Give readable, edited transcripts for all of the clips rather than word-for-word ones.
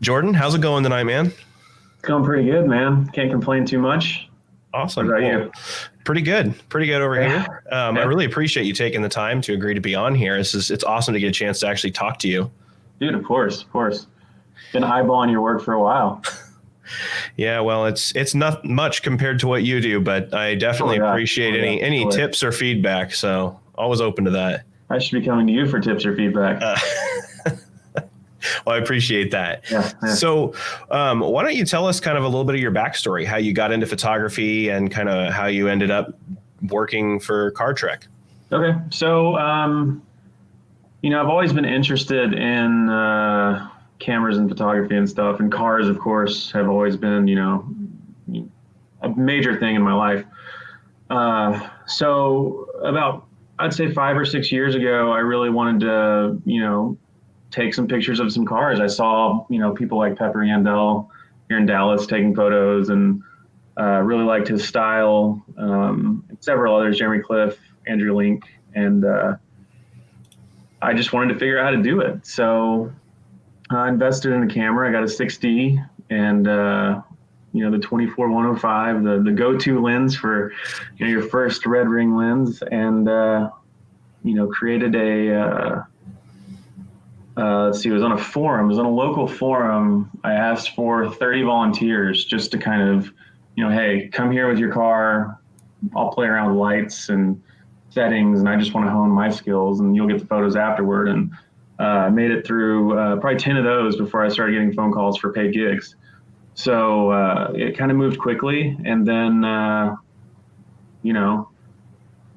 Jordan, how's it going tonight, man? It's going pretty good, man. Can't complain too much. Awesome. What about Well, you? pretty good. Pretty good over Yeah. here. I Yeah. really appreciate you taking the time to agree to be on here. It's awesome to get a chance to actually talk to you. Dude, of course, of course. Been eyeballing your work for a while. Yeah, well, it's not much compared to what you do, but I definitely appreciate any tips or feedback. So always open to that. I should be coming to you for tips or feedback. Well, I appreciate that. Yeah. So why don't you tell us kind of a little bit of your backstory, how you got into photography and kind of how you ended up working for CarTrek? Okay. So, I've always been interested in cameras and photography and stuff, and cars, of course, have always been, a major thing in my life. So about, I'd say 5 or 6 years ago, I really wanted to, take some pictures of some cars. I saw, people like Pepper Yandel here in Dallas taking photos, and really liked his style. Several others, Jeremy Cliff, Andrew Link, and I just wanted to figure out how to do it. So I invested in a camera. I got a 6D and the 24-105, the go-to lens for your first red ring lens, and created a let's see, it was on a forum. It was on a local forum. I asked for 30 volunteers just to kind of, hey, come here with your car. I'll play around with lights and settings, and I just want to hone my skills, and you'll get the photos afterward. And I made it through probably 10 of those before I started getting phone calls for paid gigs. So it kind of moved quickly. And then,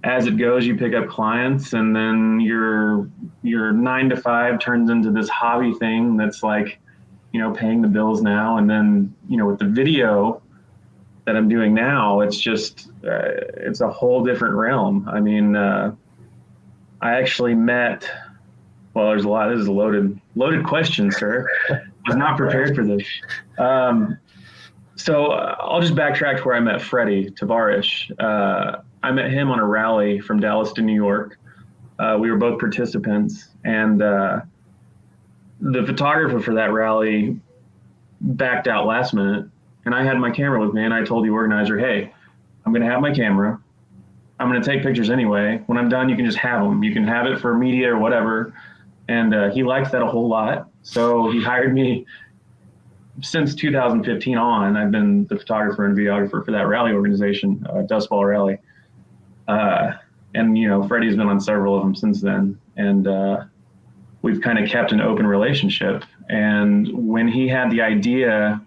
as it goes, you pick up clients, and then your 9 to 5 turns into this hobby thing that's like, paying the bills now. And then, with the video that I'm doing now, it's just, it's a whole different realm. I mean, I actually met, well, there's a lot, this is a loaded question, sir. I was not prepared for this. So I'll just backtrack to where I met Freddie Tavarish. I met him on a rally from Dallas to New York. We were both participants, and the photographer for that rally backed out last minute, and I had my camera with me, and I told the organizer, hey, I'm going to have my camera. I'm going to take pictures anyway. When I'm done, you can just have them. You can have it for media or whatever. And he liked that a whole lot. So he hired me. Since 2015 on, I've been the photographer and videographer for that rally organization, Dust Ball Rally. And Freddie's been on several of them since then. And we've kind of kept an open relationship. And when he had the idea,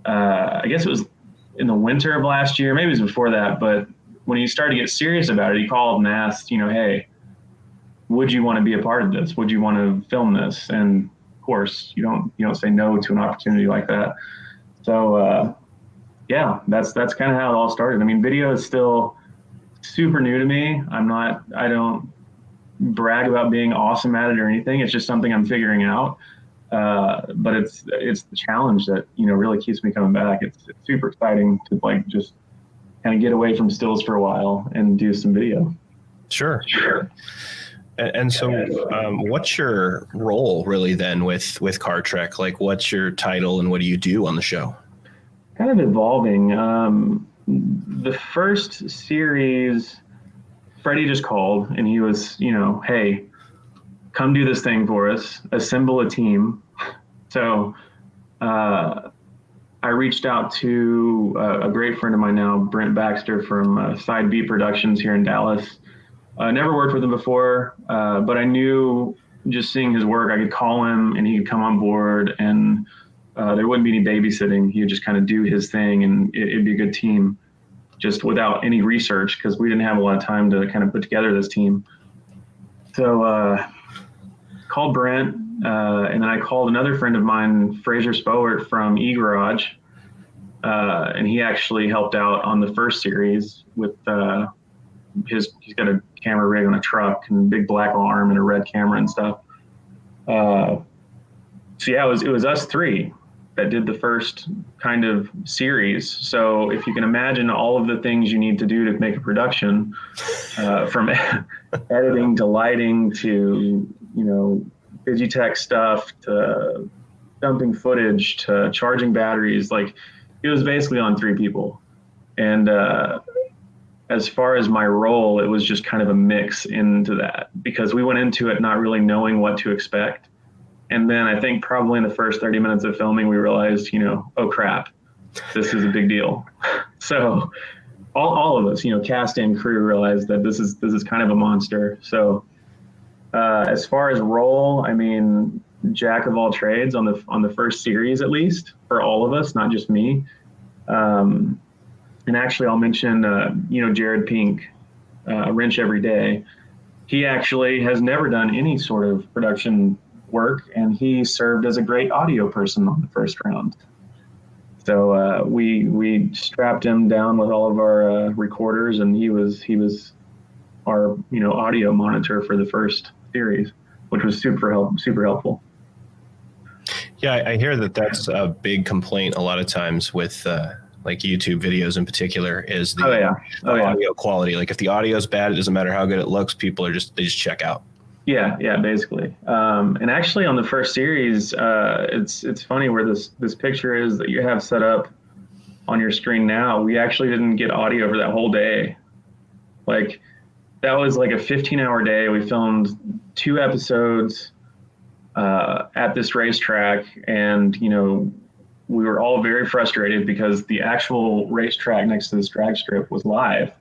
I guess it was in the winter of last year, maybe it was before that, but when he started to get serious about it, he called and asked, hey, would you want to be a part of this? Would you want to film this? And of course, you don't say no to an opportunity like that. So yeah, that's kind of how it all started. I mean, video is still super new to me. I don't brag about being awesome at it or anything. It's just something I'm figuring out. But it's the challenge that, really keeps me coming back. It's super exciting to just kind of get away from stills for a while and do some video. Sure. And so what's your role really then with CarTrek? Like, what's your title and what do you do on the show? Kind of evolving. The first series, Freddie just called and he was, hey, come do this thing for us, assemble a team. So I reached out to a great friend of mine now, Brent Baxter from Side B Productions here in Dallas. Never worked with him before, but I knew just seeing his work, I could call him and he could come on board, and there wouldn't be any babysitting. He would just kind of do his thing, and it'd be a good team just without any research, because we didn't have a lot of time to kind of put together this team. So called Brent, and then I called another friend of mine, Fraser Spowert from eGarage, and he actually helped out on the first series with he's got a camera rig on a truck and a big black arm and a red camera and stuff. So yeah, it was us three that did the first kind of series. So if you can imagine all of the things you need to do to make a production, from editing to lighting to, Digitech stuff to dumping footage to charging batteries. Like, it was basically on 3 people. And as far as my role, it was just kind of a mix into that, because we went into it not really knowing what to expect. And then I think probably in the first 30 minutes of filming, we realized, oh crap, this is a big deal. So all of us, cast and crew, realized that this is kind of a monster. So as far as role, I mean, jack of all trades on the first series, at least for all of us, not just me. And actually, I'll mention, Jared Pink, Wrench Every Day. He actually has never done any sort of production work, and he served as a great audio person on the first round. So we strapped him down with all of our recorders, and he was our audio monitor for the first series, which was super helpful. Yeah, I hear that's a big complaint a lot of times with like YouTube videos in particular, is the audio quality. Like if the audio is bad, it doesn't matter how good it looks. People they just check out. Yeah, basically. And actually on the first series, it's funny where this picture is that you have set up on your screen now. We actually didn't get audio for that whole day. Like, that was like a 15-hour day. We filmed 2 episodes at this racetrack, and we were all very frustrated because the actual racetrack next to this drag strip was live.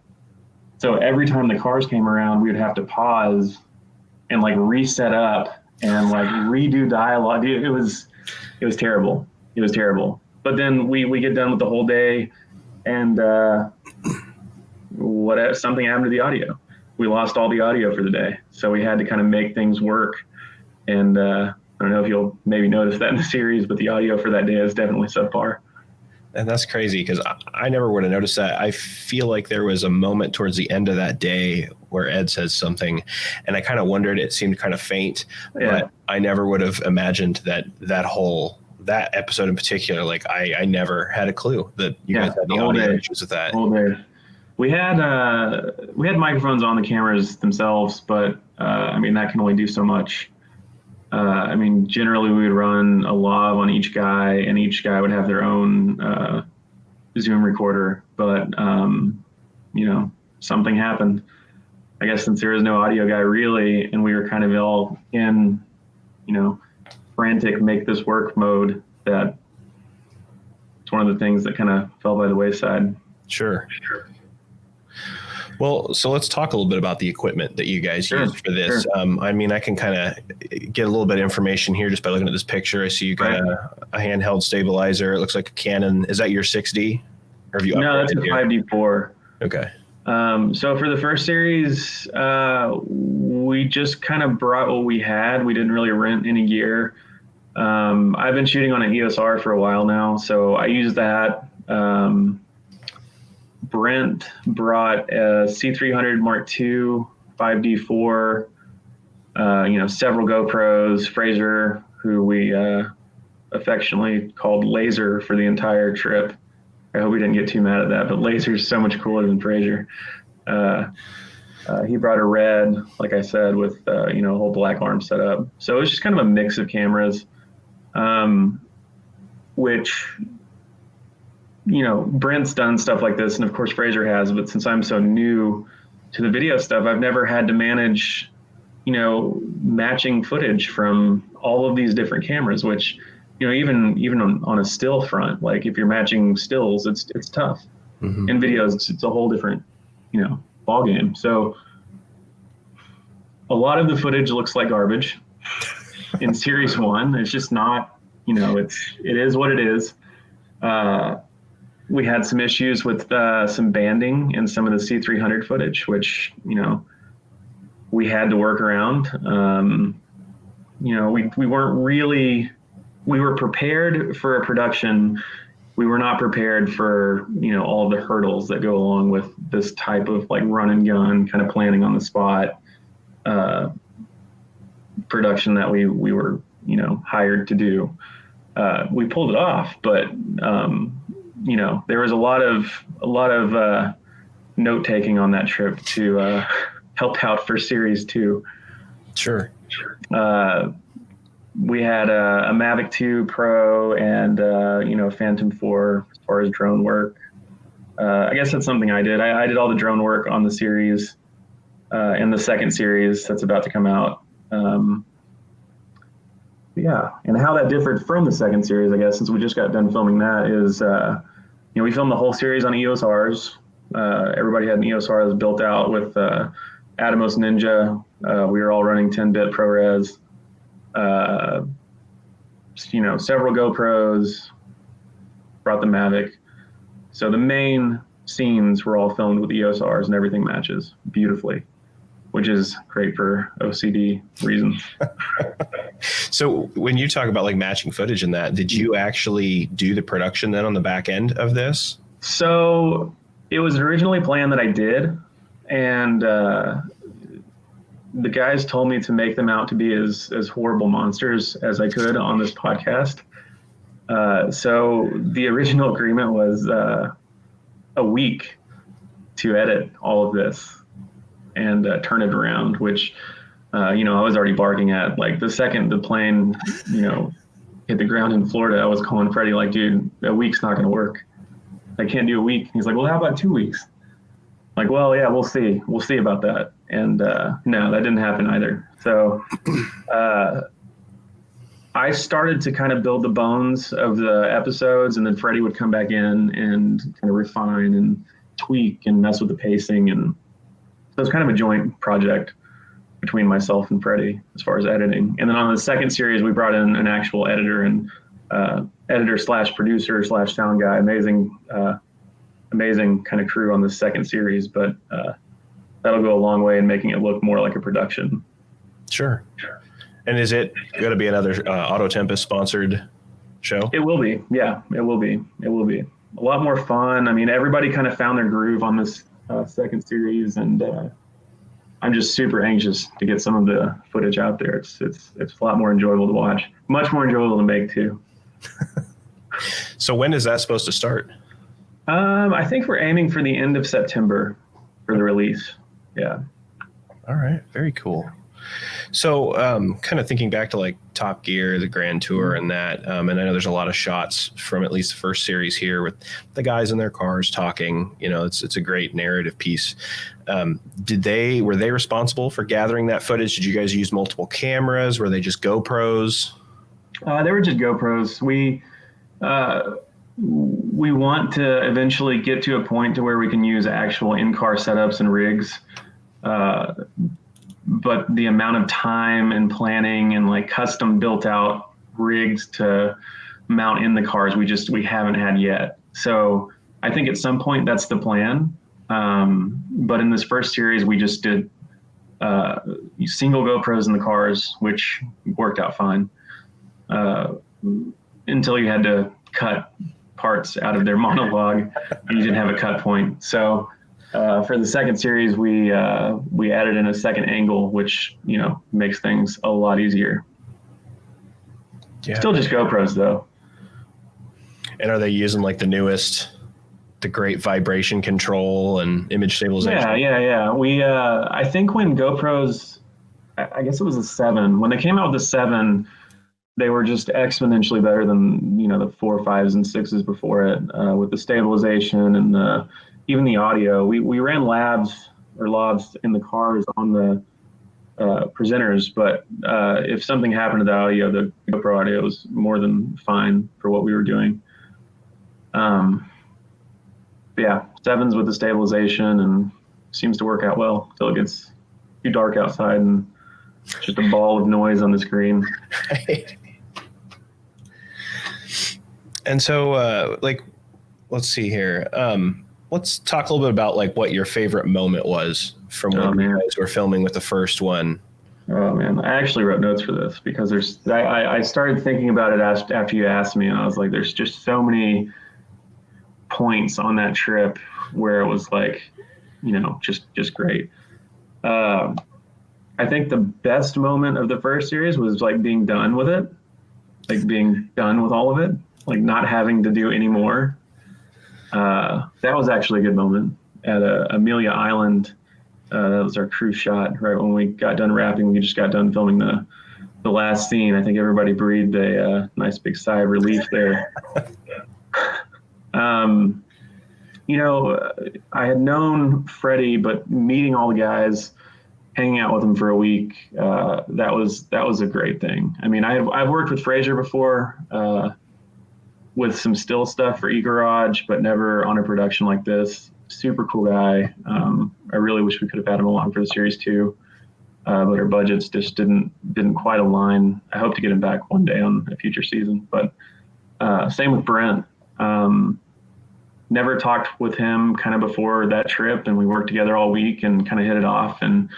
So every time the cars came around, we would have to pause and like reset up and like redo dialogue. It was terrible. It was terrible. But then we get done with the whole day, and something happened to the audio. We lost all the audio for the day. So we had to kind of make things work. And I don't know if you'll maybe notice that in the series, but the audio for that day is definitely subpar. And that's crazy, because I never would have noticed that. I feel like there was a moment towards the end of that day where Ed says something, and I kind of wondered, it seemed kind of faint, but I never would have imagined that episode in particular. Like I never had a clue that you guys had the audio issues with that. Whole day. We had microphones on the cameras themselves, but I mean, that can only do so much. I mean, generally we would run a lav on each guy, and each guy would have their own Zoom recorder. But, something happened. I guess since there was no audio guy really, and we were kind of all in, frantic make this work mode, that it's one of the things that kind of fell by the wayside. Sure. Well, so let's talk a little bit about the equipment that you guys use for this. Sure. I mean, I can kind of get a little bit of information here just by looking at this picture. I see you got a handheld stabilizer. It looks like a Canon. Is that your 6D? Or have you No, that's a 5D4. Okay. So for the first series, we just kind of brought what we had. We didn't really rent any gear. I've been shooting on an EOS R for a while now, so I use that. Brent brought a C300 Mark II 5D4, several GoPros. Fraser, who we affectionately called Laser for the entire trip. I hope we didn't get too mad at that, but Laser's so much cooler than Fraser. He brought a Red, like I said, with a whole black arm setup. So it was just kind of a mix of cameras, which Brent's done stuff like this, and of course Fraser has, but since I'm so new to the video stuff, I've never had to manage, matching footage from all of these different cameras, which, even on a still front, like if you're matching stills, it's tough. Mm-hmm. In videos, it's a whole different, ball game. So a lot of the footage looks like garbage in series 1. It's just not, it is what it is. We had some issues with some banding in some of the C300 footage, which, we had to work around. We weren't really, we were prepared for a production. We were not prepared for, all the hurdles that go along with this type of like run and gun kind of planning on the spot production that we were, hired to do. We pulled it off, but there was a lot of note taking on that trip to help out for series 2. Sure. we had a Mavic 2 Pro and Phantom 4 as far as drone work. I guess that's something I did. I did all the drone work on the series, in the second series that's about to come out. Yeah, and how that differed from the second series, I guess, since we just got done filming that, is we filmed the whole series on EOS Rs. Everybody had an EOS R that was built out with Atomos Ninja. We were all running 10-bit ProRes. Several GoPros. Brought the Mavic. So the main scenes were all filmed with EOS Rs, and everything matches beautifully, which is great for OCD reasons. So when you talk about like matching footage and that, did you actually do the production then on the back end of this? So it was originally planned that I did, and the guys told me to make them out to be as horrible monsters as I could on this podcast. So the original agreement was a week to edit all of this and turn it around, which, I was already barking at. Like the second the plane, hit the ground in Florida, I was calling Freddie like, dude, a week's not going to work. I can't do a week. He's like, well, how about 2 weeks? Like, well, yeah, we'll see. We'll see about that. And no, that didn't happen either. So I started to kind of build the bones of the episodes, and then Freddie would come back in and kind of refine and tweak and mess with the pacing. And so it's kind of a joint project between myself and Freddie as far as editing. And then on the second series, we brought in an actual editor and editor/producer/sound guy. Amazing kind of crew on the second series, but that'll go a long way in making it look more like a production. Sure. And is it going to be another Auto Tempest sponsored show? It will be. Yeah, it will be. It will be a lot more fun. I mean, everybody kind of found their groove on this second series, and I'm just super anxious to get some of the footage out there. It's a lot more enjoyable to watch, much more enjoyable to make too. So when is that supposed to start? I think we're aiming for the end of September for the release. Yeah. All right. Very cool. So kind of thinking back to like Top Gear, the Grand Tour and that, and I know there's a lot of shots from at least the first series here with the guys in their cars talking. It's a great narrative piece. Were they responsible for gathering that footage? Did you guys use multiple cameras? Were they just GoPros? They were just GoPros. We want to eventually get to a point to where we can use actual in-car setups and rigs. But the amount of time and planning and like custom built out rigs to mount in the cars, we haven't had yet. So I think at some point that's the plan. But in this first series, we just did single GoPros in the cars, which worked out fine. Until you had to cut parts out of their monologue and you didn't have a cut point. So for the second series, we added in a second angle, which makes things a lot easier. Yeah. Still just GoPros though. And are they using like the great vibration control and image stabilization? Yeah. We I think when GoPros, I guess it was a 7. When they came out with the 7, they were just exponentially better than the 4, 5s, and 6s before it, with the stabilization and even the audio. We ran labs in the cars on the presenters, but if something happened to the audio, the GoPro audio was more than fine for what we were doing. Yeah, 7s with the stabilization, and seems to work out well until it gets too dark outside and just a ball of noise on the screen. Right. And so, let's see here. Let's talk a little bit about like what your favorite moment was from when you guys were filming with the first one. Oh man, I actually wrote notes for this because I started thinking about it after you asked me, and I was like, there's just so many points on that trip where it was like, just great. I think the best moment of the first series was like being done with it, like being done with all of it, like not having to do any more. That was actually a good moment at Amelia Island. That was our crew shot right when we got done wrapping. We just got done filming the the last scene, I think everybody breathed a nice big sigh of relief there. um, I had known Freddie, but meeting all the guys, hanging out with him for a week, that was a great thing. I mean, I've worked with Fraser before, with some still stuff for eGarage, but never on a production like this. Super cool guy. I really wish we could have had him along for the series too, but our budgets just didn't quite align. I hope to get him back one day on a future season. But same with Brent. Never talked with him kind of before that trip, and we worked together all week and kind of hit it off. And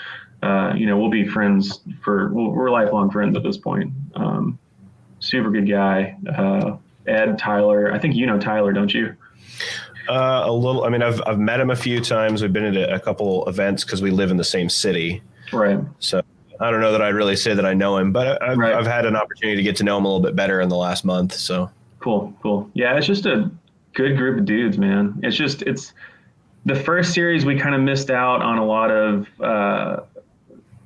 we'll be friends we're lifelong friends at this point. Super good guy. Ed, Tyler. I think you know Tyler, don't you? A little. I mean, I've met him a few times. We've been at a couple events because we live in the same city. Right. So I don't know that I'd really say that I know him, but I've had an opportunity to get to know him a little bit better in the last month. So cool. Yeah, it's just a good group of dudes, man. It's the first series we kind of missed out on a lot of kind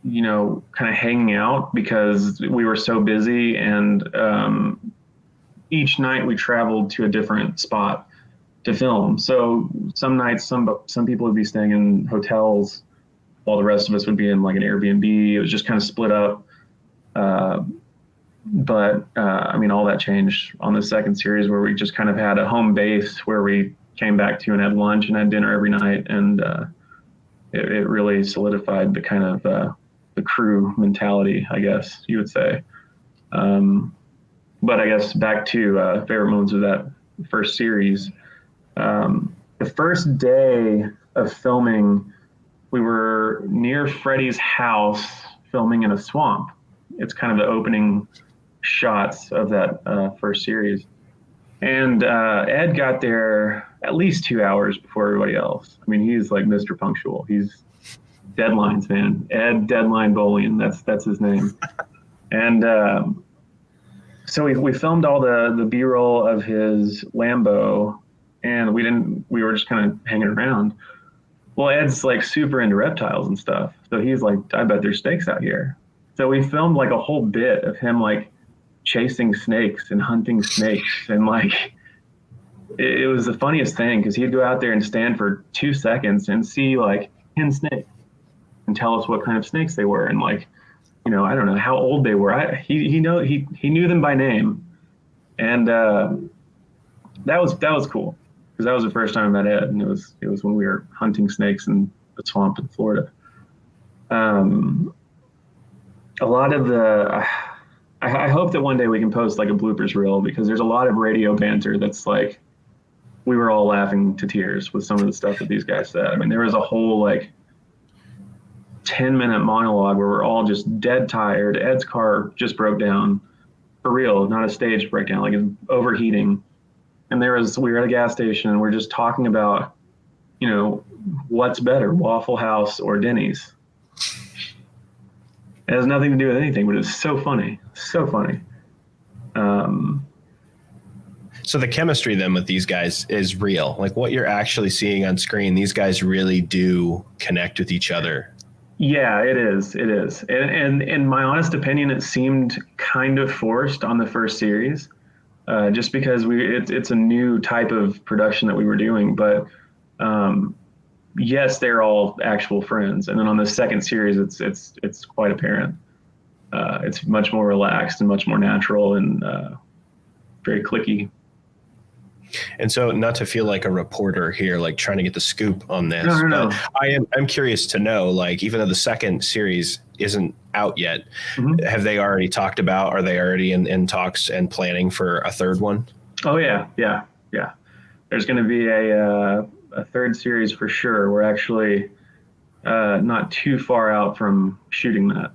of hanging out because we were so busy, and each night we traveled to a different spot to film. So some nights, some people would be staying in hotels while the rest of us would be in like an Airbnb. It was just kind of split up. But I mean, all that changed on the second series where we just kind of had a home base where we came back to and had lunch and had dinner every night. And it really solidified the kind of the crew mentality, I guess you would say. But I guess back to favorite moments of that first series. The first day of filming, we were near Freddie's house filming in a swamp. It's kind of the opening shots of that first series. And Ed got there at least 2 hours before everybody else. I mean, he's like Mr. Punctual. He's deadlines, man. Ed Deadline Bolian, that's his name. And so we filmed all the B-roll of his Lambo, and we were just kind of hanging around. Well, Ed's like super into reptiles and stuff. So he's like, I bet there's snakes out here. So we filmed like a whole bit of him like chasing snakes and hunting snakes. And like, it was the funniest thing because he'd go out there and stand for 2 seconds and see like 10 snakes and tell us what kind of snakes they were. And like, I don't know how old they were. He knew them by name. And that was cool because that was the first time I met Ed, and it was when we were hunting snakes in the swamp in Florida. A lot of I hope that one day we can post like a bloopers reel because there's a lot of radio banter that's like we were all laughing to tears with some of the stuff that these guys said. I mean, there was a whole like 10-minute monologue where we're all just dead tired. Ed's car just broke down for real, not a staged breakdown, like it's overheating. And we were at a gas station and we're just talking about, what's better, Waffle House or Denny's? It has nothing to do with anything, but it's so funny. So funny. So the chemistry then with these guys is real. Like what you're actually seeing on screen, these guys really do connect with each other. Yeah, it is. And in my honest opinion, it seemed kind of forced on the first series, just because it's a new type of production that we were doing. But yes, they're all actual friends. And then on the second series, it's quite apparent. It's much more relaxed and much more natural and very clicky. And so, not to feel like a reporter here, like trying to get the scoop on this, no. but I'm curious to know, like, even though the second series isn't out yet, have they already talked about? Are they already in talks and planning for a third one? Oh yeah. There's going to be a third series for sure. We're actually not too far out from shooting that.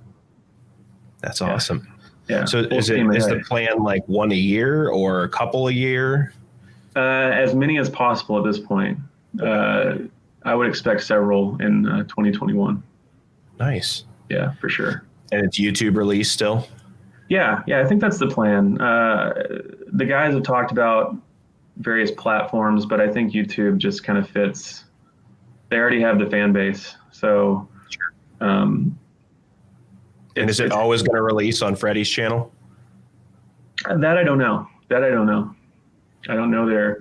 That's awesome. Yeah. So is the plan like one a year or a couple a year? As many as possible at this point. I would expect several in 2021. Nice. Yeah, for sure. And it's YouTube release still? Yeah, I think that's the plan. The guys have talked about various platforms, but I think YouTube just kind of fits. They already have the fan base. So, sure. And is it always going to release on Freddie's channel? That I don't know. I don't know their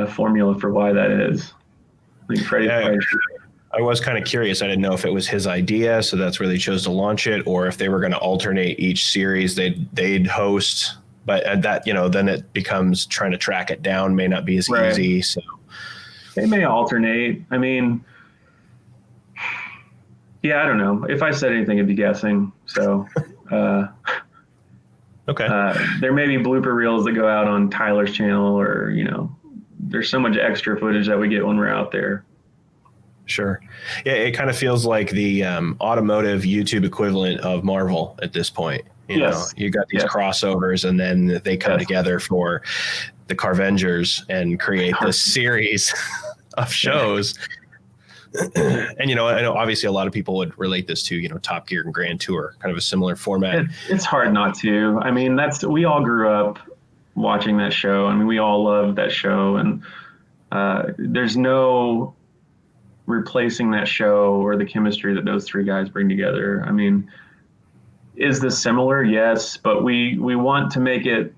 formula for why that is. I think Freddie. Yeah, I was kind of curious. I didn't know if it was his idea, so that's where they chose to launch it, or if they were going to alternate each series they'd host. But that, then it becomes trying to track it down may not be as easy. So they may alternate. I mean, yeah, I don't know. If I said anything, it'd be guessing. So, okay. There may be blooper reels that go out on Tyler's channel, or there's so much extra footage that we get when we're out there. Sure. Yeah, it kind of feels like the automotive YouTube equivalent of Marvel at this point. You know, you got these crossovers, and then they come together for the Carvengers and create this series of shows. And, I know obviously a lot of people would relate this to, Top Gear and Grand Tour, kind of a similar format. It's hard not to. I mean, we all grew up watching that show. I mean, we all loved that show, and there's no replacing that show or the chemistry that those three guys bring together. I mean, is this similar? Yes, but we want to make it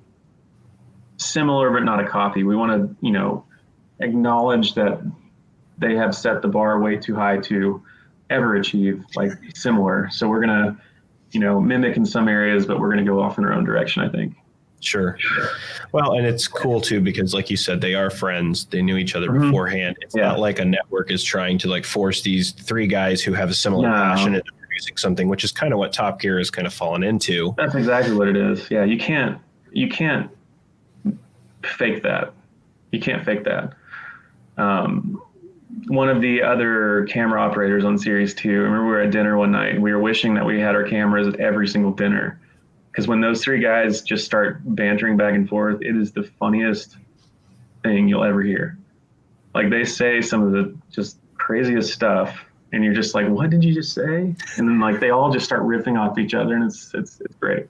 similar, but not a copy. We want to, acknowledge that they have set the bar way too high to ever achieve like similar. So we're going to, mimic in some areas, but we're going to go off in our own direction, I think. Sure. Well, and it's cool too, because like you said, they are friends. They knew each other beforehand. It's not like a network is trying to like force these three guys who have a similar passion into producing something, which is kind of what Top Gear has kind of fallen into. That's exactly what it is. Yeah. You can't fake that. You can't fake that. One of the other camera operators on Series 2, I remember we were at dinner one night and we were wishing that we had our cameras at every single dinner. Because when those three guys just start bantering back and forth, it is the funniest thing you'll ever hear. Like, they say some of the just craziest stuff, and you're just like, what did you just say? And then like they all just start riffing off each other, and it's great.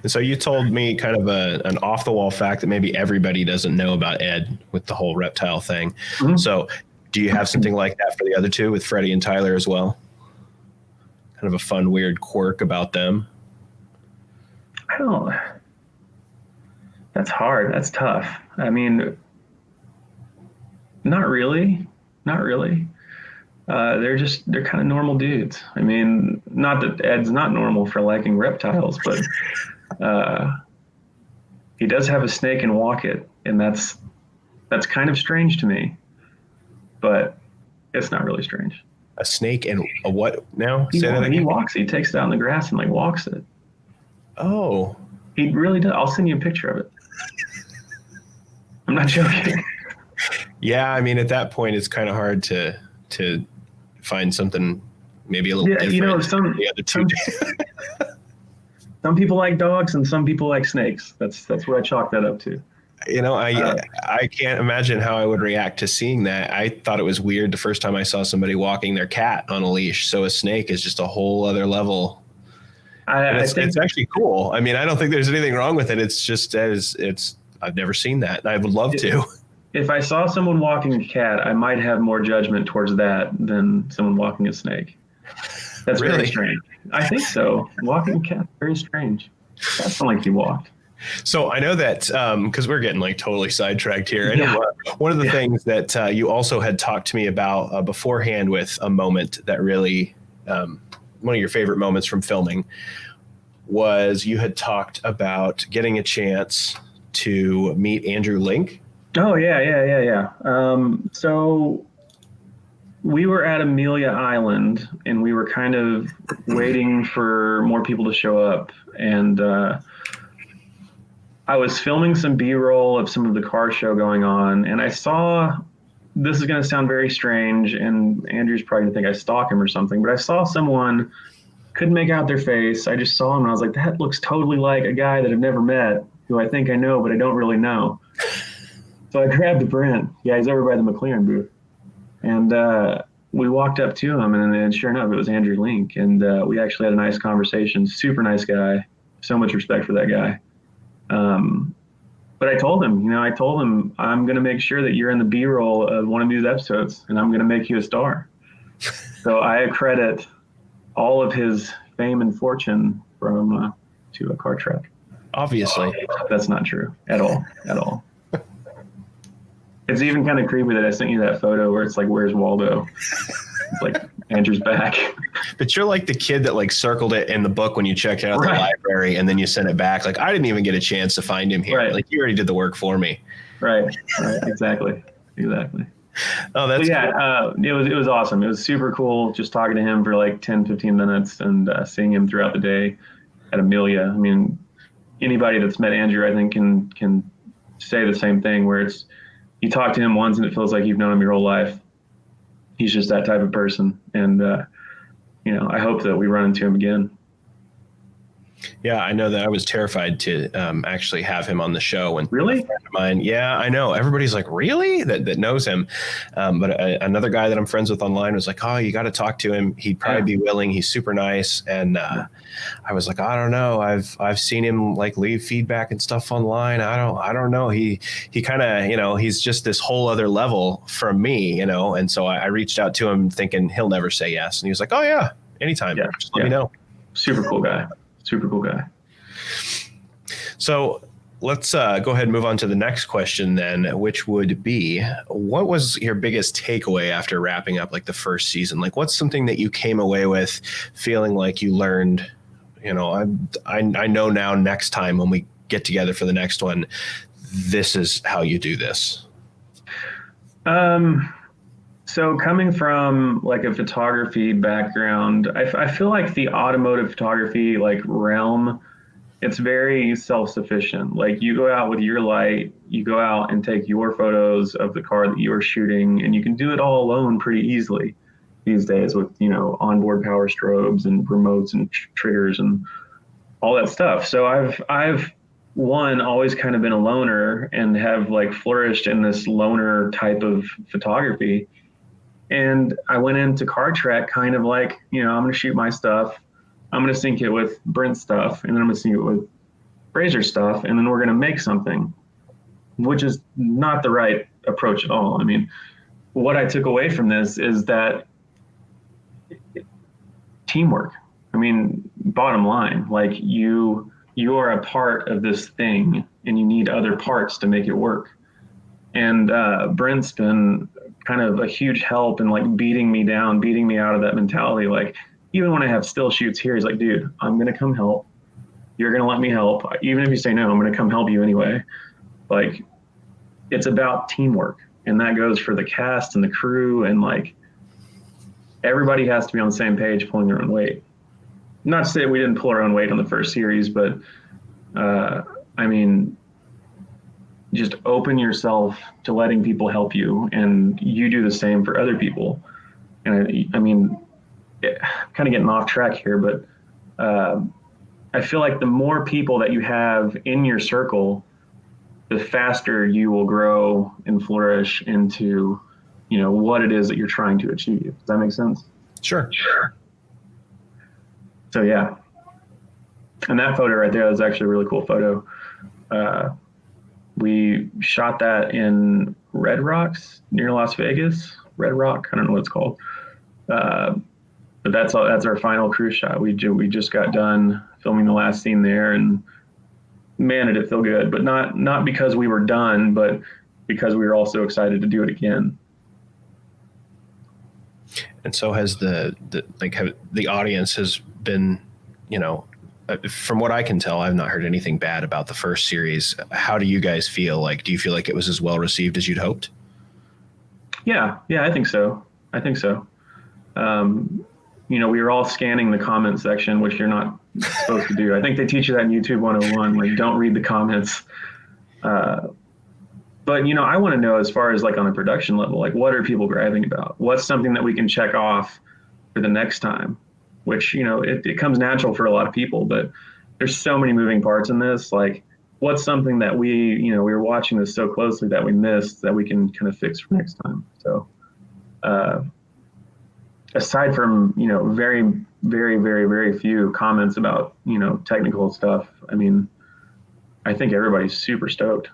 And so you told me kind of an off the wall fact that maybe everybody doesn't know about Ed with the whole reptile thing. Mm-hmm. So do you have something like that for the other two with Freddie and Tyler as well? Kind of a fun, weird quirk about them. That's hard. That's tough. I mean, not really. They're kind of normal dudes. I mean, not that Ed's not normal for liking reptiles, but he does have a snake and walk it. And that's kind of strange to me, but it's not really strange. A snake and a what now? He walks. He takes it out in the grass and like walks it. Oh, he really does. I'll send you a picture of it. I'm not joking. Yeah, I mean, at that point, it's kind of hard to find something maybe a little different. The other two. Some people like dogs and some people like snakes. That's what I chalk that up to. I can't imagine how I would react to seeing that. I thought it was weird the first time I saw somebody walking their cat on a leash. So a snake is just a whole other level. It's actually cool. I mean, I don't think there's anything wrong with it. It's just I've never seen that. I would love to. If I saw someone walking a cat, I might have more judgment towards that than someone walking a snake. That's really very strange. I think so. Walking a cat, very strange. That's not like he walked. So I know that because we're getting like totally sidetracked here. I know one of the things that you also had talked to me about beforehand with a moment that really one of your favorite moments from filming was you had talked about getting a chance to meet Andrew Link. Oh, yeah. So we were at Amelia Island, and we were kind of waiting for more people to show up. And I was filming some B-roll of some of the car show going on, and I saw, this is going to sound very strange, and Andrew's probably going to think I stalk him or something, but I saw someone, couldn't make out their face. I just saw him, and I was like, that looks totally like a guy that I've never met, who I think I know, but I don't really know. So I grabbed the Brent. Yeah, he's over by the McLaren booth. And we walked up to him, and then sure enough, it was Andrew Link. And we actually had a nice conversation. Super nice guy. So much respect for that guy. But I told him, I'm going to make sure that you're in the B-roll of one of these episodes, and I'm going to make you a star. So I credit all of his fame and fortune from to a CarTrek. Obviously. That's not true at all. At all. It's even kind of creepy that I sent you that photo where it's like, where's Waldo? It's like Andrew's back. But you're like the kid that like circled it in the book when you checked out the library and then you sent it back. Like, I didn't even get a chance to find him here. Like, you already did the work for me. Right. Exactly. Oh, that's cool. It was awesome. It was super cool just talking to him for like 10, 15 minutes and seeing him throughout the day at Amelia. I mean, anybody that's met Andrew, I think can say the same thing, where it's, you talk to him once and it feels like you've known him your whole life. He's just that type of person. And, I hope that we run into him again. Yeah, I know that I was terrified to actually have him on the show. And really? A friend of mine, yeah, I know. Everybody's like, really? That knows him. But another guy that I'm friends with online was like, oh, you got to talk to him. He'd probably be willing. He's super nice. And I was like, I don't know. I've seen him like leave feedback and stuff online. I don't know. He kind of, he's just this whole other level from me, And so I reached out to him thinking he'll never say yes. And he was like, oh yeah, anytime. Yeah, just let me know. Super cool guy. So let's go ahead and move on to the next question then, which would be, what was your biggest takeaway after wrapping up like the first season? Like, what's something that you came away with feeling like you learned, I know now next time when we get together for the next one, this is how you do this? So coming from like a photography background, I feel like the automotive photography like realm, it's very self-sufficient. Like, you go out with your light, you go out and take your photos of the car that you're shooting, and you can do it all alone pretty easily these days with, onboard power strobes and remotes and triggers and all that stuff. So I've always kind of been a loner and have like flourished in this loner type of photography. And I went into CarTrek kind of like, I'm going to shoot my stuff. I'm going to sync it with Brent's stuff, and then I'm going to sync it with Fraser's stuff, and then we're going to make something, which is not the right approach at all. I mean, what I took away from this is that teamwork. I mean, bottom line, like you are a part of this thing, and you need other parts to make it work. And Brent's been kind of a huge help in like beating me out of that mentality. Like, even when I have still shoots here, he's like, dude, I'm going to come help. You're going to let me help. Even if you say no, I'm going to come help you anyway. Like, it's about teamwork. And that goes for the cast and the crew. And like, everybody has to be on the same page pulling their own weight. Not to say we didn't pull our own weight on the first series, but I mean, just open yourself to letting people help you, and you do the same for other people. And I mean, kind of getting off track here, but I feel like the more people that you have in your circle, the faster you will grow and flourish into, what it is that you're trying to achieve. Does that make sense? Sure. So yeah. And that photo right there is actually a really cool photo. We shot that in Red Rocks near Las Vegas. Red Rock, I don't know what it's called. But that's our final crew shot. We just got done filming the last scene there, and man, did it feel good. But not because we were done, but because we were also excited to do it again. And so has the audience has been, from what I can tell, I've not heard anything bad about the first series. How do you guys feel? Like, do you feel like it was as well received as you'd hoped? Yeah, I think so. We were all scanning the comment section, which you're not supposed to do. I think they teach you that in YouTube 101, like, don't read the comments. But, I want to know, as far as like on a production level, like, what are people griping about? What's something that we can check off for the next time? Which, it comes natural for a lot of people, but there's so many moving parts in this. Like, what's something that we were watching this so closely that we missed that we can kind of fix for next time? So, aside from, very, very, very, very few comments about, technical stuff, I mean, I think everybody's super stoked.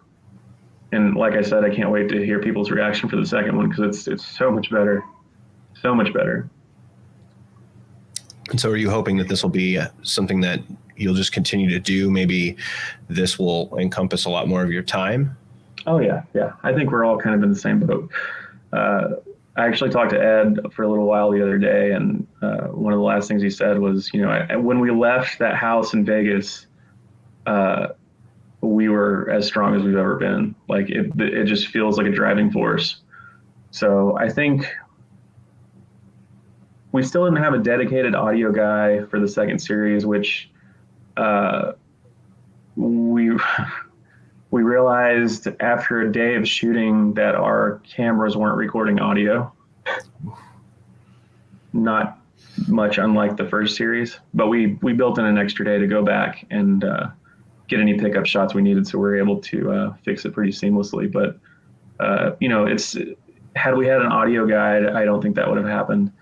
And like I said, I can't wait to hear people's reaction for the second one, because it's so much better. So much better. And so are you hoping that this will be something that you'll just continue to do? Maybe this will encompass a lot more of your time? Oh, yeah. Yeah. I think we're all kind of in the same boat. I actually talked to Ed for a little while the other day, and one of the last things he said was, when we left that house in Vegas, we were as strong as we've ever been. Like it just feels like a driving force. So I think we still didn't have a dedicated audio guy for the second series, which we we realized after a day of shooting that our cameras weren't recording audio. Not much unlike the first series, but we built in an extra day to go back and get any pickup shots we needed, so we were able to fix it pretty seamlessly. But it's had we had an audio guide, I don't think that would have happened.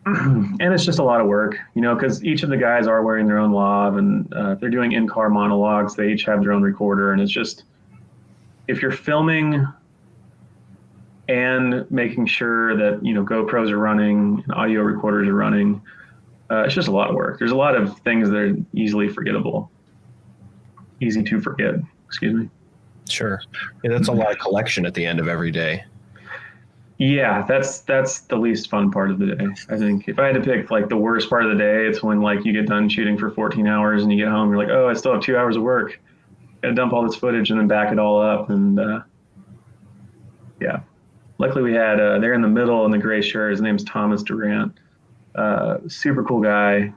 And it's just a lot of work, because each of the guys are wearing their own lav, and they're doing in-car monologues. They each have their own recorder, and it's just, if you're filming and making sure that GoPros are running and audio recorders are running, it's just a lot of work. There's a lot of things that are easy to forget. Excuse me. Sure. Yeah, that's a lot of collection at the end of every day. Yeah, that's the least fun part of the day. I think if I had to pick like the worst part of the day, it's when like you get done shooting for 14 hours and you get home, you're like, oh, I still have 2 hours of work. Gotta dump all this footage and then back it all up. And yeah, luckily we had there in the middle in the gray shirt. His name's Thomas Durant. Super cool guy.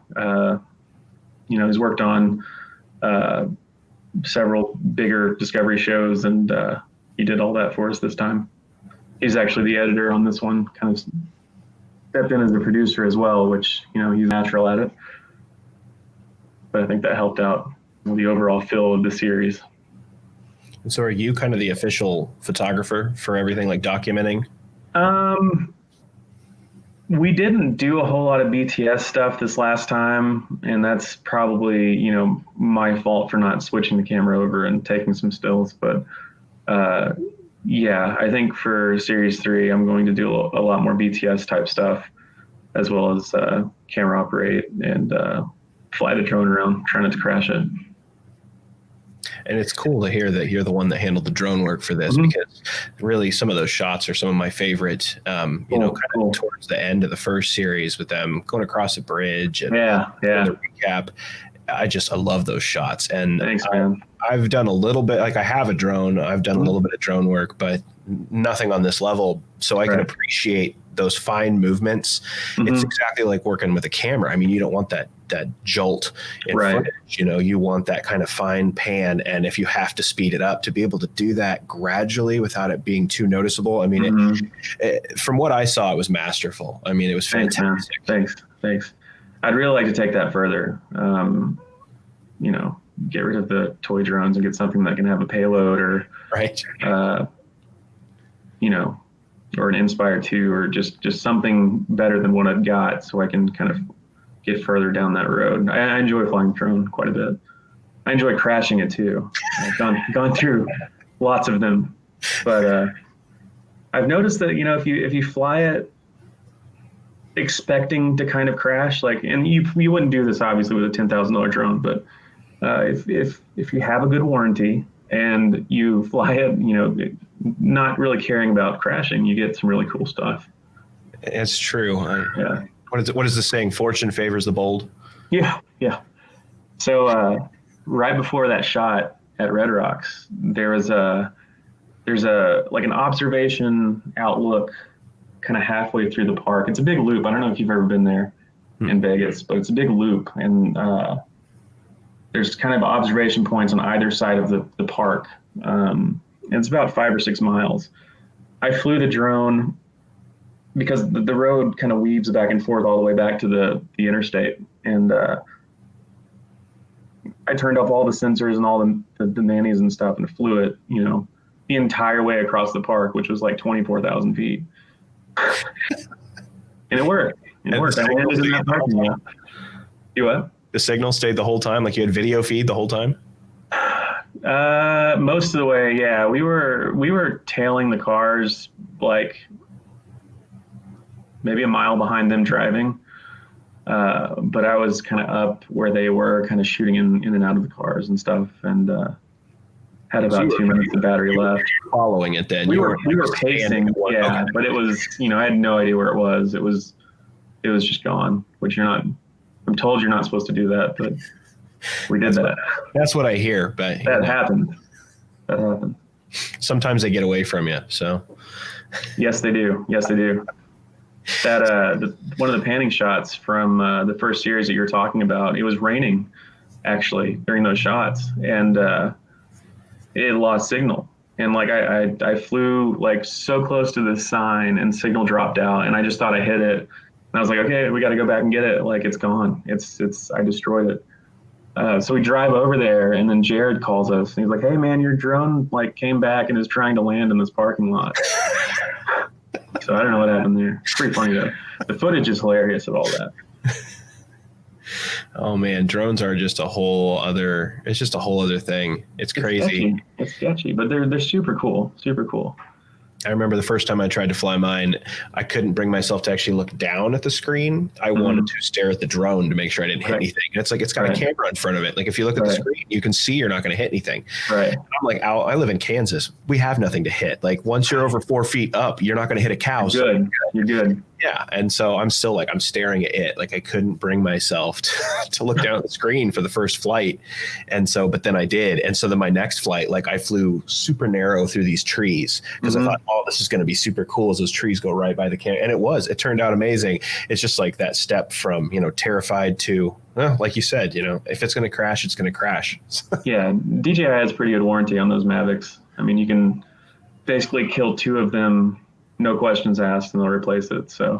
He's worked on several bigger Discovery shows, and he did all that for us this time. He's actually the editor on this one, kind of stepped in as a producer as well, which, he's natural at it. But I think that helped out the overall feel of the series. And so are you kind of the official photographer for everything, like documenting? We didn't do a whole lot of BTS stuff this last time, and that's probably, my fault for not switching the camera over and taking some stills. But yeah, I think for Series 3, I'm going to do a lot more BTS type stuff, as well as camera operate and fly the drone around, trying not to crash it. And it's cool to hear that you're the one that handled the drone work for this, because really some of those shots are some of my favorite, cool. Towards the end of the first series with them going across a bridge and the recap. I love those shots. And thanks, man. I've done a little bit, like I have a drone. I've done a little bit of drone work, but nothing on this level. So I can appreciate those fine movements. It's exactly like working with a camera. I mean, you don't want that jolt in footage, you want that kind of fine pan. And if you have to speed it up, to be able to do that gradually without it being too noticeable. I mean, from what I saw, it was masterful. I mean, it was fantastic. Thanks. I'd really like to take that further. Get rid of the toy drones and get something that can have a payload, or or an Inspire 2, or just something better than what I've got, so I can kind of get further down that road. I enjoy flying the drone quite a bit. I enjoy crashing it too. I've gone through lots of them, but I've noticed that if you fly it expecting to kind of crash, and you wouldn't do this obviously with a $10,000 drone, but if you have a good warranty and you fly it, not really caring about crashing, you get some really cool stuff. It's true. Yeah. What is the saying? Fortune favors the bold. Yeah. So right before that shot at Red Rocks, there's an observation outlook kind of halfway through the park. It's a big loop. I don't know if you've ever been there in Vegas, but it's a big loop, and there's kind of observation points on either side of the park. And it's about 5 or 6 miles. I flew the drone because the road kind of weaves back and forth all the way back to the interstate. And I turned off all the sensors and all the nannies and stuff and flew it, the entire way across the park, which was like 24,000 feet. And it worked. I landed in that parking lot. You what? The signal stayed the whole time? Like you had video feed the whole time? Most of the way, yeah. We were tailing the cars like maybe a mile behind them driving. But I was kind of up where they were, kind of shooting in and out of the cars and stuff, and had about 2 minutes of battery left. Following it then. We were pacing, yeah, okay. But it was, I had no idea where it was. It was just gone, which I'm told you're not supposed to do that, but we did that. That's what I hear, but that happened. That happened. Sometimes they get away from you, so. Yes, they do. Yes, they do. That one of the panning shots from the first series that you were talking about, it was raining actually during those shots, and it lost signal. And like I flew like so close to this sign, and signal dropped out, and I just thought I hit it. And I was like, okay, we got to go back and get it. Like, it's gone. I destroyed it. So we drive over there, and then Jared calls us, and he's like, hey man, your drone like came back and is trying to land in this parking lot. So I don't know what happened there. It's pretty funny though. The footage is hilarious of all that. Oh man, drones are just a whole other thing. It's crazy. It's sketchy, but they're super cool. Super cool. I remember the first time I tried to fly mine, I couldn't bring myself to actually look down at the screen. I wanted to stare at the drone to make sure I didn't hit anything. And it's like, it's got a camera in front of it. Like if you look at the screen, you can see you're not going to hit anything. Right. And I'm like, I live in Kansas. We have nothing to hit. Like once you're over 4 feet up, you're not going to hit a cow. You're good. Yeah. And so I'm still like, I'm staring at it. Like I couldn't bring myself to look down at the screen for the first flight. And so, but then I did. And so then my next flight, like I flew super narrow through these trees because I thought, oh, this is going to be super cool as those trees go right by the camera. And it turned out amazing. It's just like that step from, terrified to, like you said, if it's going to crash, it's going to crash. Yeah. DJI has pretty good warranty on those Mavics. I mean, you can basically kill 2 of them, no questions asked, and they'll replace it. So,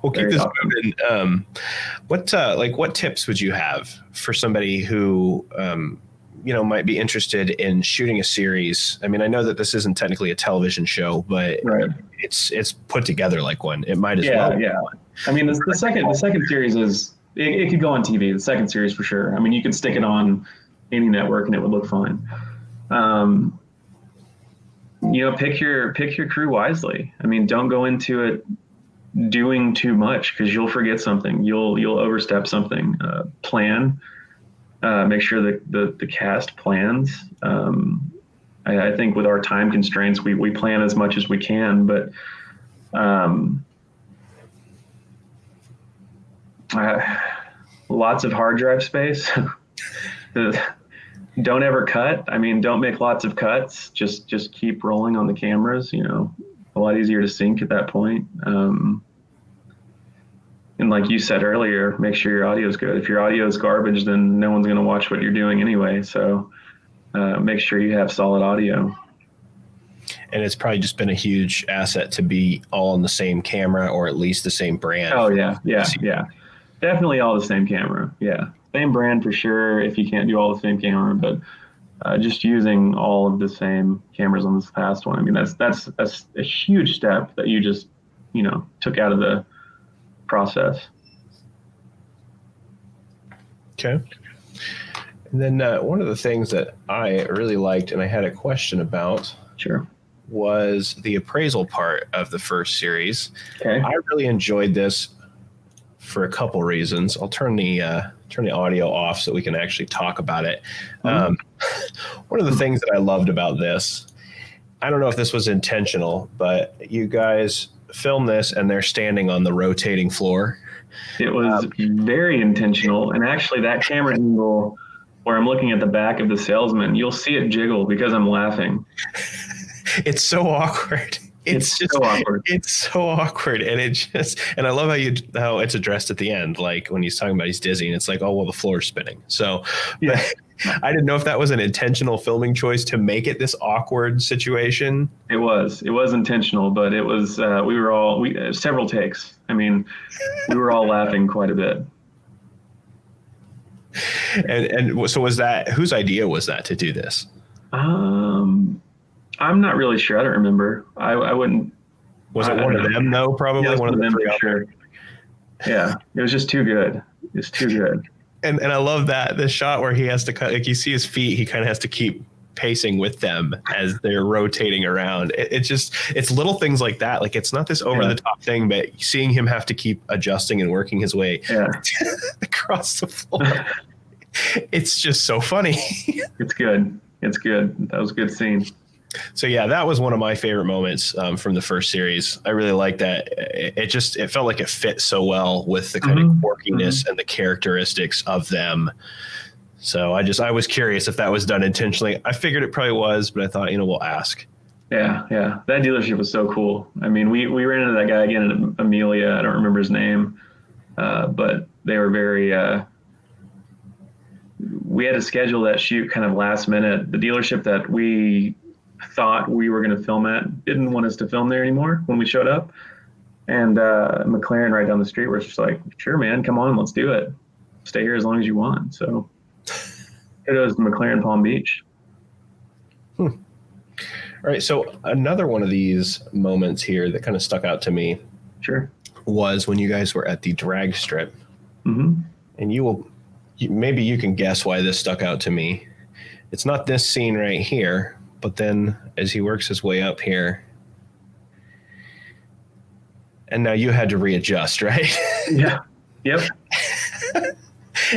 we'll keep this moving. What tips would you have for somebody who, might be interested in shooting a series? I mean, I know that this isn't technically a television show, but it's put together like one. It might as well. Yeah. I mean, the second series is it could go on TV. The second series for sure. I mean, you could stick it on any network and it would look fine. Pick your crew wisely. I mean, don't go into it doing too much because you'll forget something. You'll overstep something. Plan. Make sure that the cast plans. I think with our time constraints, we plan as much as we can, but lots of hard drive space. Don't ever cut. I mean, don't make lots of cuts. Just keep rolling on the cameras. A lot easier to sync at that point. And like you said earlier, make sure your audio is good. If your audio is garbage, then no one's going to watch what you're doing anyway. So make sure you have solid audio. And it's probably just been a huge asset to be all on the same camera or at least the same brand. Oh, yeah. Definitely all the same camera. Yeah. Same brand for sure if you can't do all the same camera, but just using all of the same cameras on this past one. I mean, that's a huge step that you just, took out of the process. Okay. And then one of the things that I really liked and I had a question about was the appraisal part of the first series. Okay. I really enjoyed this for a couple reasons. I'll turn the audio off so we can actually talk about it. One of the things that I loved about this, I don't know if this was intentional, but you guys film this and they're standing on the rotating floor. It was very intentional. And actually that camera angle where I'm looking at the back of the salesman, you'll see it jiggle because I'm laughing. It's so awkward. It's just so awkward. It's so awkward. And I love how it's addressed at the end. Like when he's talking about he's dizzy and it's like, oh, well, the floor's spinning. So yeah. I didn't know if that was an intentional filming choice to make it this awkward situation. It was intentional, but it was, several takes. I mean, we were all laughing quite a bit. And so whose idea was that to do this? I'm not really sure. I don't remember. I wouldn't. Was it one of them though? Probably yeah, one of them for sure. Yeah, it was just too good. It's too good. And I love that the shot where he has to cut. Like you see his feet, he kind of has to keep pacing with them as they're rotating around. It's little things like that. Like, it's not this over the top thing, but seeing him have to keep adjusting and working his way across the floor. It's just so funny. It's good. That was a good scene. So yeah, that was one of my favorite moments from the first series. I really like that. It felt like it fit so well with the kind of quirkiness and the characteristics of them. So I was curious if that was done intentionally. I figured it probably was, but I thought, we'll ask. Yeah. That dealership was so cool. I mean, we ran into that guy again at Amelia. I don't remember his name, but they were very. We had to schedule that shoot kind of last minute. The dealership that we thought we were going to film at didn't want us to film there anymore when we showed up. And McLaren right down the street was just like, sure, man, come on, let's do it. Stay here as long as you want. So it was McLaren Palm Beach. All right. So another one of these moments here that kind of stuck out to me was when you guys were at the drag strip. And maybe you can guess why this stuck out to me. It's not this scene right here, but then as he works his way up here, and now you had to readjust, right? Yeah. Yep.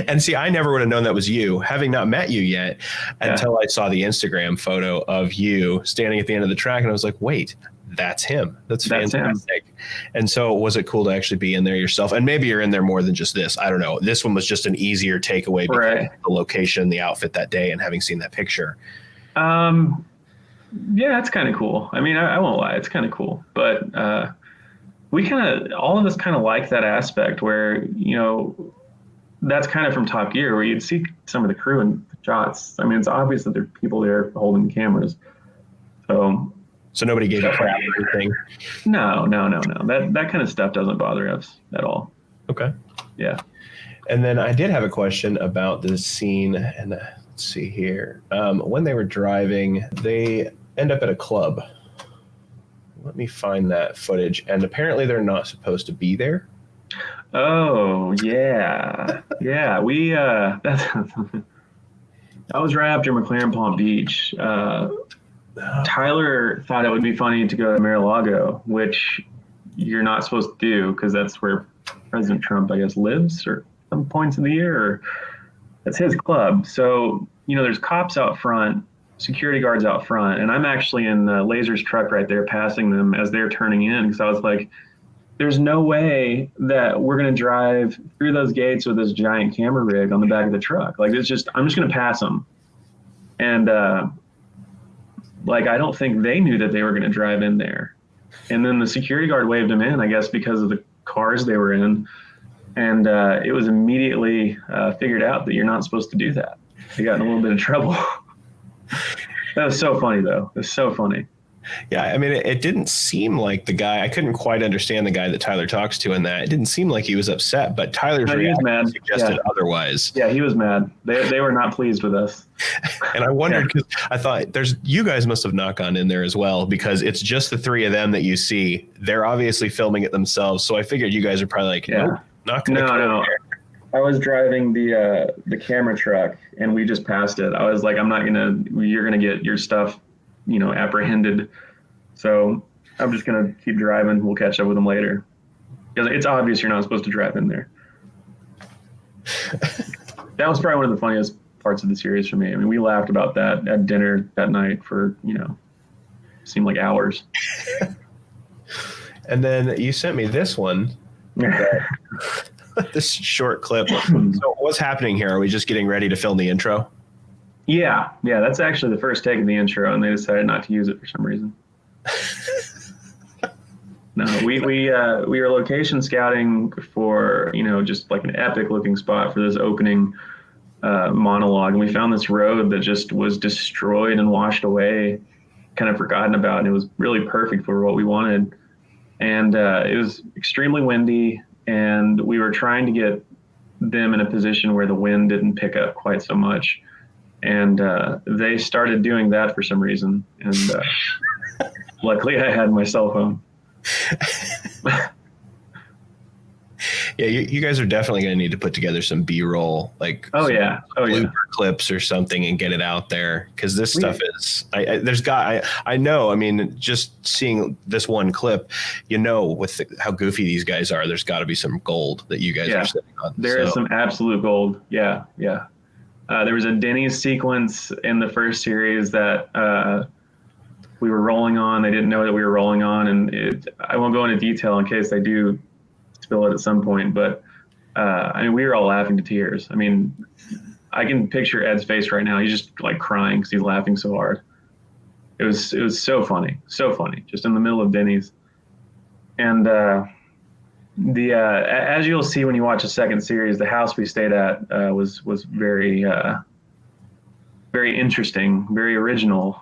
And see, I never would have known that was you, having not met you yet, until I saw the Instagram photo of you standing at the end of the track. And I was like, wait, that's him. That's fantastic. Him. And so was it cool to actually be in there yourself? And maybe you're in there more than just this. I don't know. This one was just an easier takeaway because of the location, the outfit that day, and having seen that picture. Yeah, it's kind of cool. I mean, I won't lie. It's kind of cool. But all of us kind of like that aspect where, that's kind of from Top Gear, where you'd see some of the crew in the shots. I mean, it's obvious that there are people there holding cameras. So nobody gave a crap or anything? No. That kind of stuff doesn't bother us at all. Okay. Yeah. And then I did have a question about this scene, and let's see here. When they were driving, they end up at a club. Let me find that footage. And apparently they're not supposed to be there. Oh, yeah. Yeah, that was right after McLaren Palm Beach. Tyler thought it would be funny to go to Mar-a-Lago, which you're not supposed to do because that's where President Trump, I guess, lives or some points of the year. Or that's his club. So, there's cops out front, security guards out front, and I'm actually in Laser's truck right there passing them as they're turning in because I was like, there's no way that we're going to drive through those gates with this giant camera rig on the back of the truck. Like, I'm just going to pass them. And, I don't think they knew that they were going to drive in there. And then the security guard waved them in, I guess, because of the cars they were in. And it was immediately figured out that you're not supposed to do that. They got in a little bit of trouble. That was so funny, though. It was so funny. Yeah, I mean, it didn't seem like the guy. I couldn't quite understand the guy that Tyler talks to in that. It didn't seem like he was upset, but Tyler's reaction suggested otherwise. Yeah, he was mad. They were not pleased with us. And I wondered because I thought you guys must have not gone in there as well because it's just the three of them that you see. They're obviously filming it themselves, so I figured you guys are probably like, nope, not going to come in there. I was driving the camera truck and we just passed it. I was like, you're going to get your stuff, apprehended. So I'm just going to keep driving. We'll catch up with them later. Because it's obvious you're not supposed to drive in there. That was probably one of the funniest parts of the series for me. I mean, we laughed about that at dinner that night for, seemed like hours. And then you sent me this one. This short clip. So what's happening here? Are we just getting ready to film the intro? Yeah, that's actually the first take of the intro, and they decided not to use it for some reason. No, we were location scouting for just like an epic looking spot for this opening monologue, and we found this road that just was destroyed and washed away, kind of forgotten about, and it was really perfect for what we wanted. And it was extremely windy, and we were trying to get them in a position where the wind didn't pick up quite so much. And they started doing that for some reason. And luckily I had my cell phone. Yeah, you guys are definitely going to need to put together some B-roll, like blooper clips or something, and get it out there, because this stuff is. I know. I mean, just seeing this one clip, with how goofy these guys are, there's got to be some gold that you guys are sitting on. There is some absolute gold. Yeah. There was a Denny's sequence in the first series that we were rolling on. They didn't know that we were rolling on, and I won't go into detail in case they do spill it at some point, but we were all laughing to tears. I mean, I can picture Ed's face right now. He's just like crying because he's laughing so hard. It was so funny, just in the middle of Denny's. And as you'll see when you watch the second series, the house we stayed at was very very interesting, very original.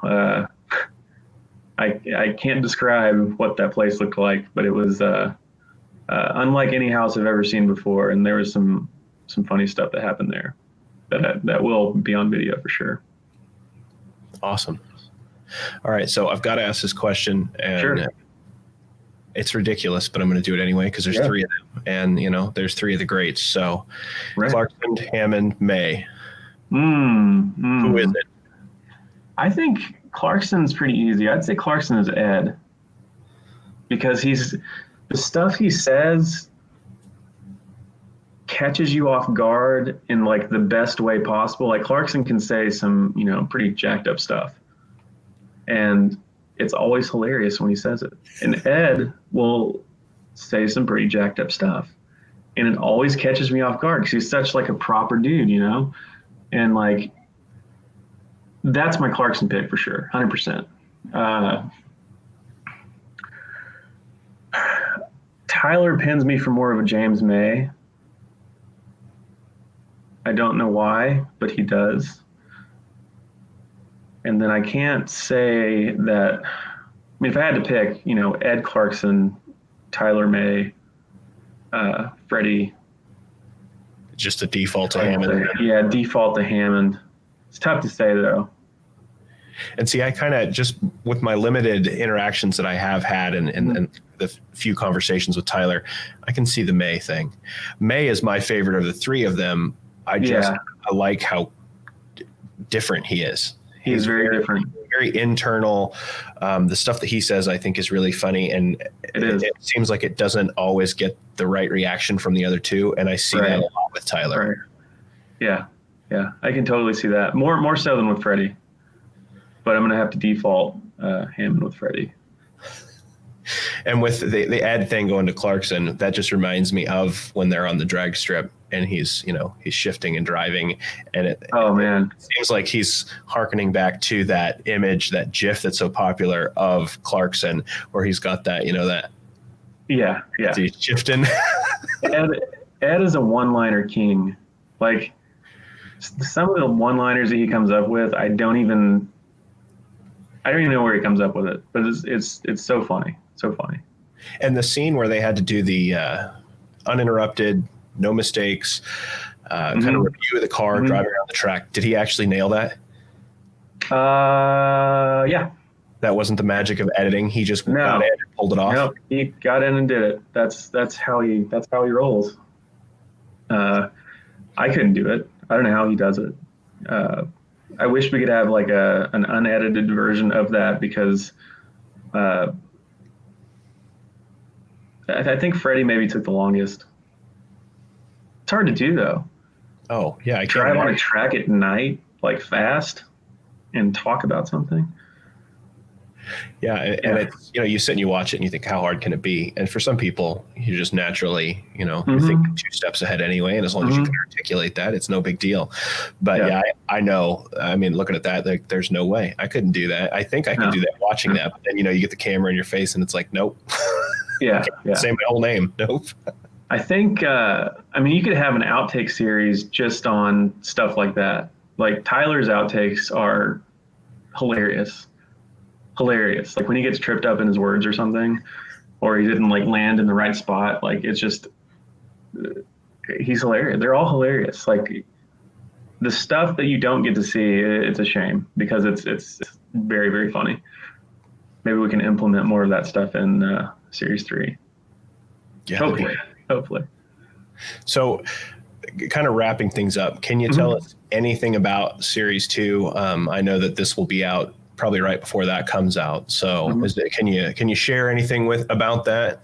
I can't describe what that place looked like, but it was unlike any house I've ever seen before, and there was some funny stuff that happened there that will be on video for sure. Awesome. All right, so I've got to ask this question, and it's ridiculous, but I'm going to do it anyway because there's three of them, and there's three of the greats. So Clarkson, Hammond, May. Who is it? I think Clarkson's pretty easy. I'd say Clarkson is Ed, because the stuff he says catches you off guard in like the best way possible. Like Clarkson can say some, pretty jacked up stuff, and it's always hilarious when he says it. And Ed will say some pretty jacked up stuff, and it always catches me off guard because he's such like a proper dude, and like, that's my Clarkson pick for sure, 100%. Tyler pins me for more of a James May. I don't know why, but he does. And then I can't say that. If I had to pick, Ed Clarkson, Tyler May, Freddie. Just a default to Hammond. Yeah, default to Hammond. It's tough to say though. And see, I kind of just, with my limited interactions that I have had and the few conversations with Tyler, I can see the May thing. May is my favorite of the three of them. I like how different he is. He's very different. Very internal. The stuff that he says, I think, is really funny, and it seems like it doesn't always get the right reaction from the other two, and I see that a lot with Tyler. Right. Yeah, I can totally see that. More so than with Freddie, but I'm going to have to default Hammond with Freddie. And with the Ed thing going to Clarkson, that just reminds me of when they're on the drag strip and he's shifting and driving, and it seems like he's hearkening back to that image, that GIF that's so popular of Clarkson, where he's got that, that. Yeah. He's shifting. Ed is a one-liner king. Like, some of the one-liners that he comes up with, I don't even know where he comes up with it, but it's so funny. So funny. And the scene where they had to do the uninterrupted, no mistakes, kind of review of the car driving around the track. Did he actually nail that? Yeah. That wasn't the magic of editing. He just got in and pulled it off. No, he got in and did it. That's how he rolls. I couldn't do it. I don't know how he does it. I wish we could have like an unedited version of that, because I think Freddie maybe took the longest. It's hard to do though. Oh yeah, I can't drive on a track at night, like fast, and talk about something. Yeah, and it's, you sit and you watch it and you think, how hard can it be? And for some people, you just naturally, you think 2 steps ahead anyway, and as long as you can articulate that, it's no big deal. But I know. I mean, looking at that, like, there's no way I couldn't do that. I think I could do that watching that, but then you get the camera in your face and it's like, nope. Yeah. Say my whole name. Nope. I think, you could have an outtake series just on stuff like that. Like, Tyler's outtakes are hilarious. Like when he gets tripped up in his words or something, or he didn't like land in the right spot. Like, it's just, he's hilarious. They're all hilarious. Like, the stuff that you don't get to see, it's a shame, because it's very, very funny. Maybe we can implement more of that stuff in series 3. Yeah, Hopefully. So kind of wrapping things up, can you tell us anything about Series 2? I know that this will be out probably right before that comes out. So can you share anything about that?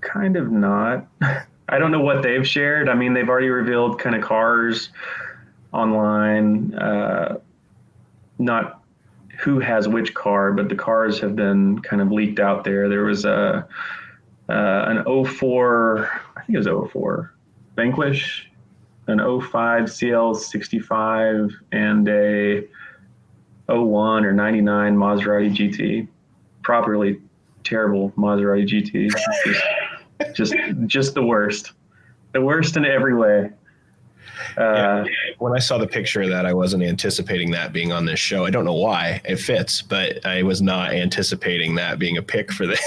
Kind of not. I don't know what they've shared. I mean, they've already revealed kind of cars online, not who has which car, but the cars have been kind of leaked out there. There was an 04, I think it was 04 Vanquish, an 05 CL65, and a 01 or 99 Maserati GT. Properly terrible Maserati GT. Just the worst in every way. When I saw the picture of that, I wasn't anticipating that being on this show. I don't know why. It fits, but I was not anticipating that being a pick for this.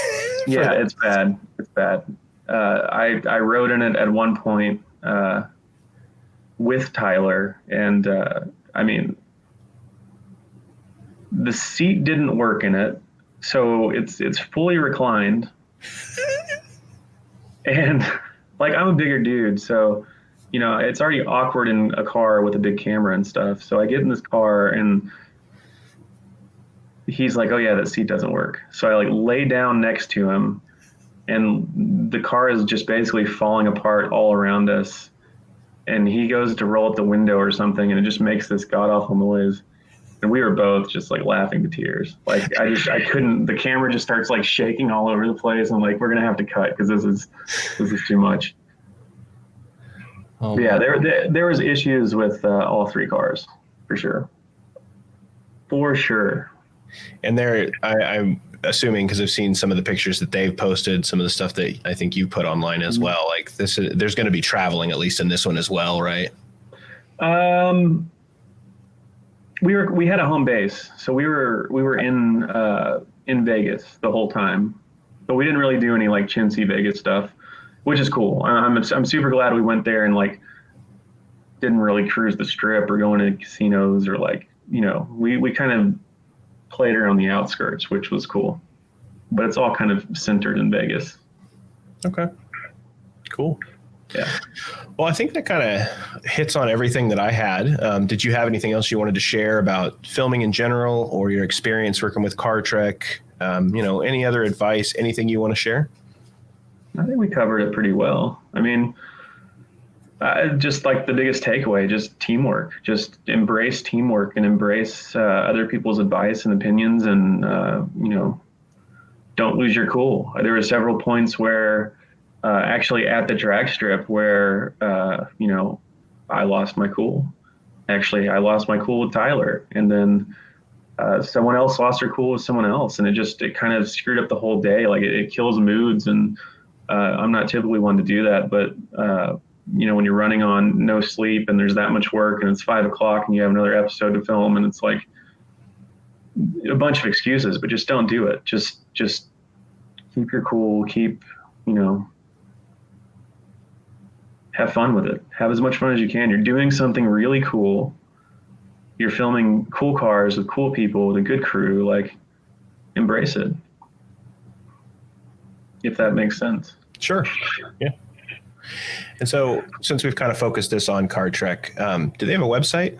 It's bad. It's bad. I rode in it at one point with Tyler, and I mean, the seat didn't work in it, so it's fully reclined. And like, I'm a bigger dude, so, you know, it's already awkward in a car with a big camera and stuff. So I get in this car and he's like, oh yeah, that seat doesn't work. So I like lay down next to him and the car is just basically falling apart all around us. And he goes to roll up the window or something and it just makes this god awful noise. And we were both just like laughing to tears. Like I couldn't, the camera just starts like shaking all over the place. And like, we're going to have to cut because this is too much. Oh, yeah, there was issues with all three cars for sure. For sure. And I'm assuming, because I've seen some of the pictures that they've posted, some of the stuff that I think you put online as well. Like there's going to be traveling at least in this one as well, right? We had a home base, so we were in Vegas the whole time, but we didn't really do any like chintzy Vegas stuff, which is cool. I'm super glad we went there and like didn't really cruise the strip or go into casinos or like, you know, we kind of played around the outskirts, which was cool, but it's all kind of centered in Vegas. Okay, cool. Yeah. Well, I think that kind of hits on everything that I had. Did you have anything else you wanted to share about filming in general or your experience working with CarTrek? You know, any other advice, anything you want to share? I think we covered it pretty well. I mean, just like the biggest takeaway, just teamwork, just embrace teamwork and embrace other people's advice and opinions and, you know, don't lose your cool. There were several points where actually at the drag strip where, you know, I lost my cool. Actually, I lost my cool with Tyler, and then someone else lost their cool with someone else. And it kind of screwed up the whole day. Like it kills moods. And I'm not typically one to do that, but you know, when you're running on no sleep and there's that much work and it's 5 o'clock and you have another episode to film and it's like a bunch of excuses, but just don't do it. Just keep your cool, keep, you know, have fun with it. Have as much fun as you can. You're doing something really cool. You're filming cool cars with cool people with a good crew. Like, embrace it. If that makes sense. Sure. Yeah. And so, since we've kind of focused this on CarTrek, do they have a website?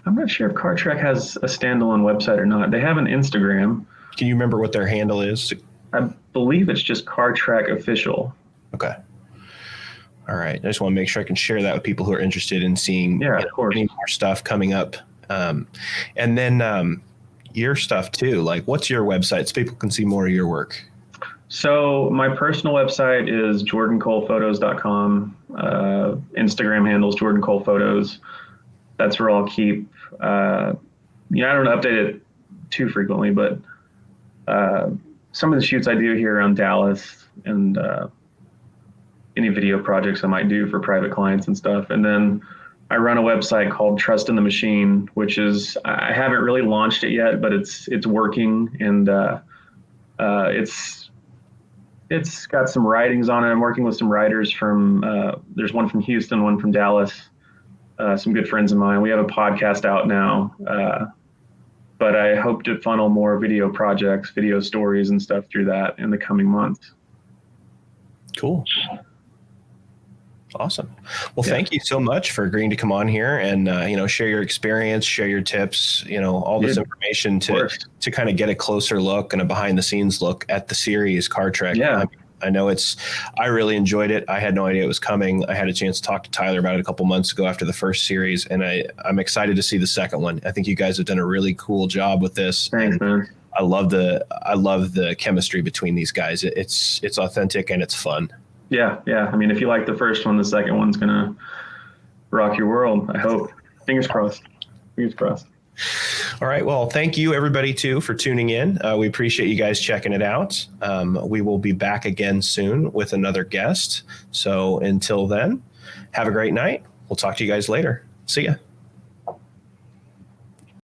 I'm not sure if CarTrek has a standalone website or not. They have an Instagram. Can you remember what their handle is? I believe it's just CarTrek Official. Okay. All right. I just want to make sure I can share that with people who are interested in seeing of course. Any more stuff coming up. And then your stuff too. Like, what's your website so people can see more of your work? So my personal website is jordancolephotos.com. Instagram handles Jordan Cole Photos. That's where I'll keep. I don't update it too frequently, but some of the shoots I do here around Dallas and any video projects I might do for private clients and stuff. And then I run a website called Trust in the Machine, which is, I haven't really launched it yet, but it's working, and it's got some writings on it. I'm working with some writers from, there's one from Houston, one from Dallas, some good friends of mine. We have a podcast out now, but I hope to funnel more video projects, video stories and stuff through that in the coming months. Cool. Awesome. Well, thank you so much for agreeing to come on here and, share your experience, share your tips, all this information to kind of get a closer look and a behind the scenes look at the series CarTrek. Yeah. I know I really enjoyed it. I had no idea it was coming. I had a chance to talk to Tyler about it a couple months ago after the first series, and I'm excited to see the second one. I think you guys have done a really cool job with this. Thanks, man. I love the chemistry between these guys. It's authentic and it's fun. Yeah. I mean, if you like the first one, the second one's gonna rock your world. I hope. Fingers crossed. All right. Well, thank you everybody too for tuning in. We appreciate you guys checking it out. We will be back again soon with another guest. So until then, have a great night. We'll talk to you guys later. See ya.